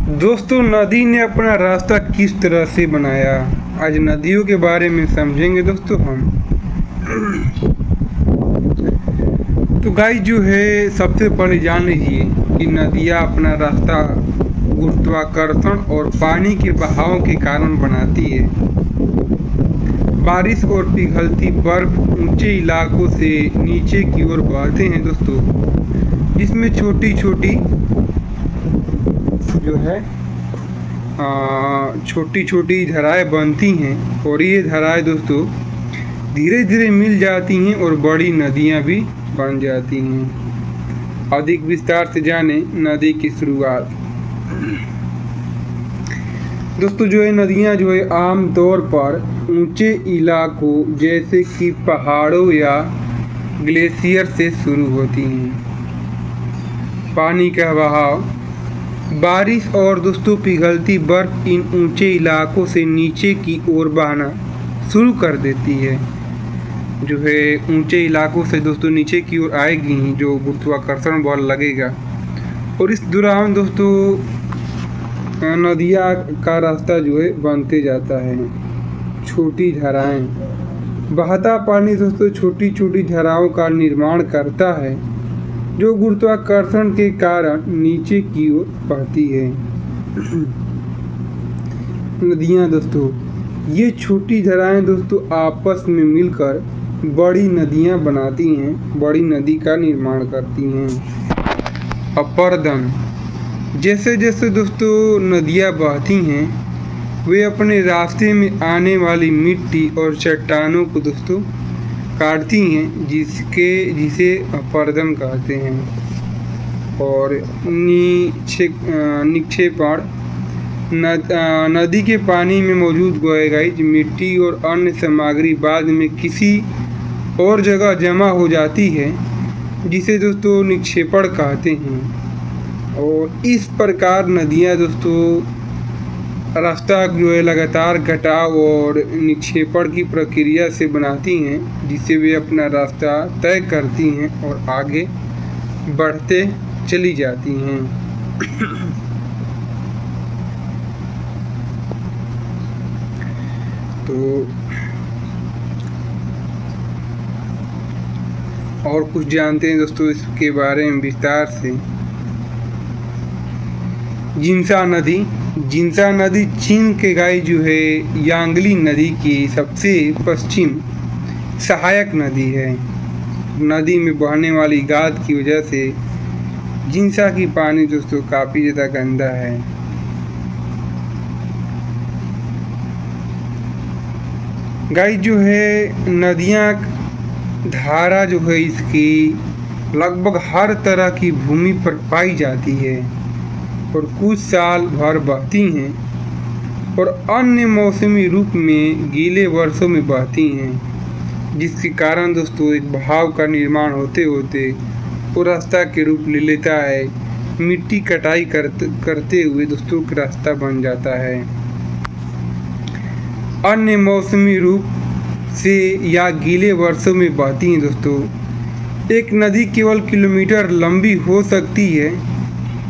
दोस्तों, नदी ने अपना रास्ता किस तरह से बनाया, आज नदियों के बारे में समझेंगे दोस्तों हम। तो गाइस जो है, सबसे पहले जान लीजिए कि नदियाँ अपना रास्ता गुरुत्वाकर्षण और पानी के बहाव के कारण बनाती है। बारिश और पिघलती बर्फ ऊंचे इलाकों से नीचे की ओर बहते हैं दोस्तों, जिसमें छोटी छोटी जो है छोटी छोटी धाराएं बनती हैं, और ये धाराएं दोस्तों धीरे धीरे मिल जाती हैं और बड़ी नदियां भी बन जाती हैं। अधिक विस्तार से जाने नदी की शुरुआत। दोस्तों जो है, नदियां जो है आम तौर पर ऊंचे इलाकों जैसे कि पहाड़ों या ग्लेशियर से शुरू होती हैं। पानी का बहाव, बारिश और दोस्तों पिघलती बर्फ इन ऊंचे इलाकों से नीचे की ओर बहना शुरू कर देती है। जो है ऊंचे इलाकों से दोस्तों नीचे की ओर आएगी जो गुरुत्वाकर्षण बल लगेगा, और इस दौरान दोस्तों नदियाँ का रास्ता जो है बनते जाता है। छोटी धाराएं, बहता पानी दोस्तों छोटी छोटी धाराओं का निर्माण करता है जो गुरुत्वाकर्षण के कारण नीचे की ओर बहती है। नदियाँ दोस्तों, ये छोटी धाराएं दोस्तों आपस में मिलकर बड़ी नदियाँ बनाती हैं, बड़ी नदी का निर्माण करती हैं। अपरदन, जैसे जैसे दोस्तों नदियाँ बहती हैं, वे अपने रास्ते में आने वाली मिट्टी और चट्टानों को दोस्तों काटती हैं, जिसे अपरदन कहते हैं। और निक्षेपण, नदी के पानी में मौजूद गोएगाइज मिट्टी और अन्य सामग्री बाद में किसी और जगह जमा हो जाती है, जिसे दोस्तों निक्षेपण कहते हैं। और इस प्रकार नदियाँ दोस्तों रास्ता जो है लगातार कटाव और निक्षेपण की प्रक्रिया से बनाती हैं, जिससे वे अपना रास्ता तय करती हैं और आगे बढ़ते चली जाती हैं। तो और कुछ जानते हैं दोस्तों इसके बारे में विस्तार से। जिन्सा नदी चीन के गाय जो है यांगली नदी की सबसे पश्चिम सहायक नदी है। नदी में बहने वाली गाद की वजह से जिन्सा की पानी दोस्तों काफ़ी ज़्यादा गंदा है। गाय जो है नदियाँ धारा जो है इसकी लगभग हर तरह की भूमि पर पाई जाती है और कुछ साल भर बहती हैं, और अन्य मौसमी रूप में गीले वर्षों में बहती हैं, जिसके कारण दोस्तों एक बहाव का निर्माण होते होते वो रास्ता के रूप ले लेता है। मिट्टी कटाई करते हुए दोस्तों का रास्ता बन जाता है। अन्य मौसमी रूप से या गीले वर्षों में बहती हैं दोस्तों। एक नदी केवल किलोमीटर लंबी हो सकती है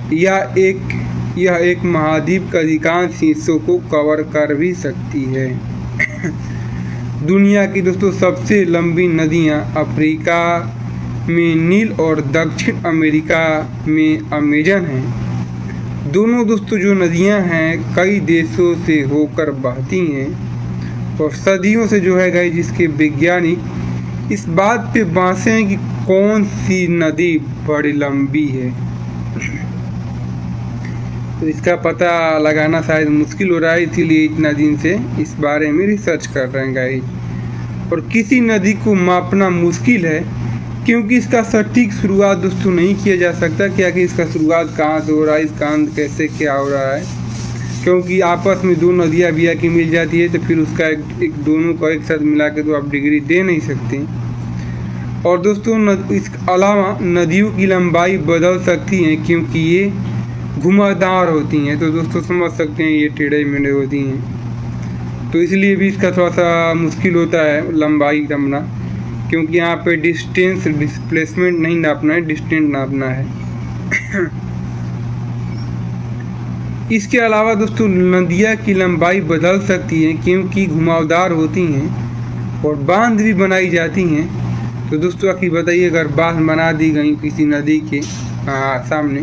यह एक महाद्वीप के अधिकांश हिस्सों को कवर कर भी सकती है। दुनिया की दोस्तों सबसे लंबी नदियां अफ्रीका में नील और दक्षिण अमेरिका में अमेजन हैं। दोनों दोस्तों जो नदियां हैं कई देशों से होकर बहती हैं, और सदियों से जो है गाइस जिसके वैज्ञानिक इस बात पे बांसे हैं कि कौन सी नदी बड़ी लंबी है। तो इसका पता लगाना शायद मुश्किल हो रहा है, इसीलिए इतना दिन से इस बारे में रिसर्च कर रहे हैं गाइस। और किसी नदी को मापना मुश्किल है, क्योंकि इसका सटीक शुरुआत दोस्तों नहीं किया जा सकता कि इसका शुरुआत कहाँ से हो रहा है, इसका अंत कैसे क्या हो रहा है। क्योंकि आपस में दो नदियाँ भी आके मिल जाती है, तो फिर उसका एक दोनों को एक साथ मिला के तो आप डिग्री दे नहीं सकते। और दोस्तों इसके अलावा नदियों की लंबाई बदल सकती है, क्योंकि ये घुमावदार होती हैं। तो दोस्तों समझ सकते हैं ये टेढ़े मेढ़े होती हैं, तो इसलिए भी इसका थोड़ा सा मुश्किल होता है लंबाई नापना, क्योंकि यहाँ पे डिस्टेंस डिस्प्लेसमेंट नहीं नापना है, डिस्टेंस नापना है। इसके अलावा दोस्तों नदियाँ की लंबाई बदल सकती है क्योंकि घुमावदार होती हैं और बांध भी बनाई जाती हैं। तो दोस्तों आखिर बताइए, अगर बांध बना दी गई किसी नदी के सामने,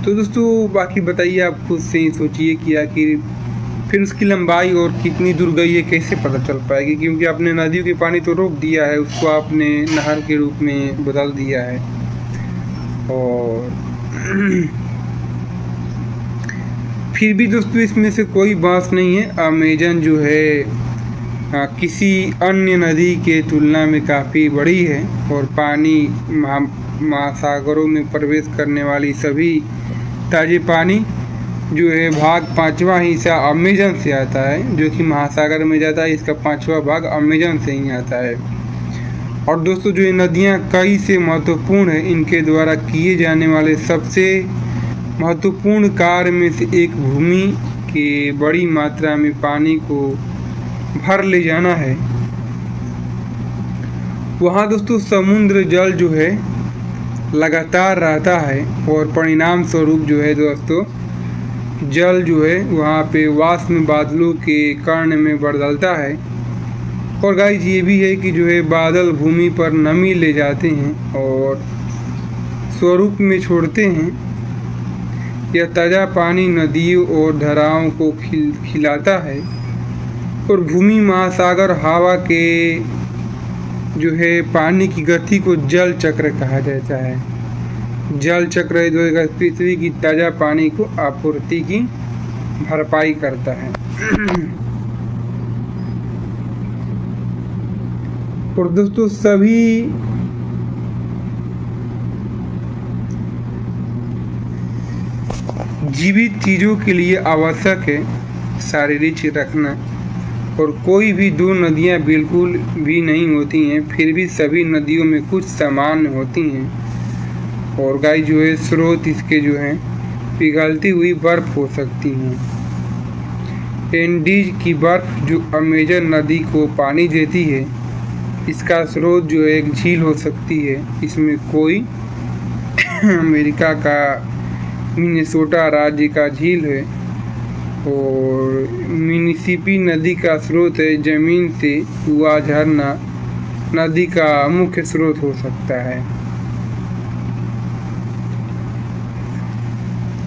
तो दोस्तों बाकी बताइए, आप खुद से ही सोचिए कि आखिर फिर उसकी लंबाई और कितनी दूर गई है कैसे पता चल पाएगी, क्योंकि आपने नदियों के पानी तो रोक दिया है, उसको आपने नहर के रूप में बदल दिया है। और फिर भी दोस्तों इसमें से कोई बात नहीं है। अमेजन जो है किसी अन्य नदी के तुलना में काफ़ी बड़ी है और पानी महासागरों में प्रवेश करने वाली सभी ताजे पानी जो है भाग 5वां हिस्सा अमेजन से आता है, जो कि महासागर में जाता है। इसका 5वां भाग अमेजन से ही आता है। और दोस्तों जो ये नदियाँ कई से महत्वपूर्ण है, इनके द्वारा किए जाने वाले सबसे महत्वपूर्ण कार्य में से एक भूमि के बड़ी मात्रा में पानी को भर ले जाना है। वहाँ दोस्तों समुद्र जल जो है लगातार रहता है और परिणाम स्वरूप जो है दोस्तों जल जो है वहाँ पे वाष्प बादलों के कर्ण में बदलता है। और गाइस ये भी है कि जो है बादल भूमि पर नमी ले जाते हैं और स्वरूप में छोड़ते हैं। यह ताज़ा पानी नदियों और धाराओं को खिलाता है और भूमि महासागर हवा के जो है पानी की गति को जल चक्र कहा जाता है। जल चक्र जो है पृथ्वी की ताज़ा पानी को आपूर्ति की भरपाई करता है। और दोस्तों सभी जीवित चीज़ों के लिए आवश्यक है शारीरिक रखना। और कोई भी दो नदियाँ बिल्कुल भी नहीं होती हैं, फिर भी सभी नदियों में कुछ सामान्य होती हैं। और गाइस जो है स्रोत इसके जो हैं पिघलती हुई बर्फ़ हो सकती हैं। एंडीज की बर्फ़ जो अमेजन नदी को पानी देती है, इसका स्रोत जो है एक झील हो सकती है। इसमें कोई अमेरिका का मिनेसोटा राज्य का झील है। और मिसिसिपी नदी का स्रोत है ज़मीन से हुआ झरना नदी का मुख्य स्रोत हो सकता है।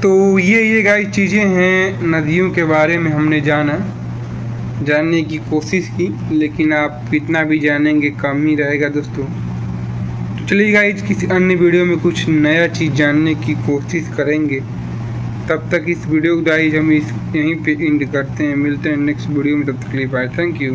तो ये गाइस चीज़ें हैं नदियों के बारे में हमने जानने की कोशिश की, लेकिन आप कितना भी जानेंगे कम ही रहेगा दोस्तों। तो चलिए गाइस किसी अन्य वीडियो में कुछ नया चीज़ जानने की कोशिश करेंगे। तब तक इस वीडियो को गाइस हम यहीं पे एंड करते हैं। मिलते हैं नेक्स्ट वीडियो में, तब तक के लिए बाय, थैंक यू।